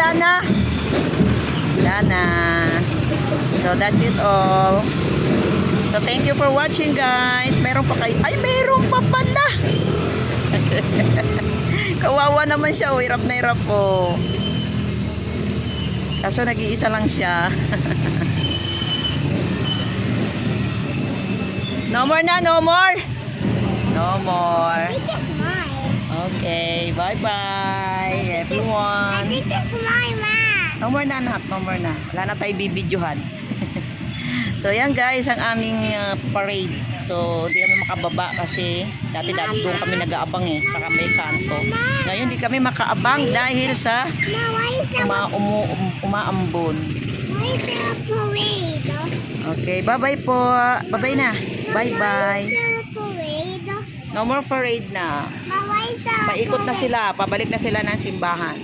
wala na. Wala na. So that's it all. So thank you for watching, guys. Meron pa kayo. Ay, meron pa pala. Kawawa naman siya. Oh, hirap na hirap po. Kaso nag-iisa lang siya. No more na, no more. No more. I think it's mine. Okay, bye-bye everyone. I think it's mine, Ma. No more na, anak. No more na. Wala na tayo bibidyohan. So, yan guys, ang aming parade. So, di kami makababa kasi dati-dati doon kami nag-aabang sa may kanto. Ngayon, di kami makaabang dahil sa Ma, why is there umaambon. why is there a parade? Okay, bye-bye po. Bye-bye na. Bye-bye. Why is there a parade? No more parade na. Ma, why is there a Paikot na parade? sila. Pabalik na sila ng simbahan.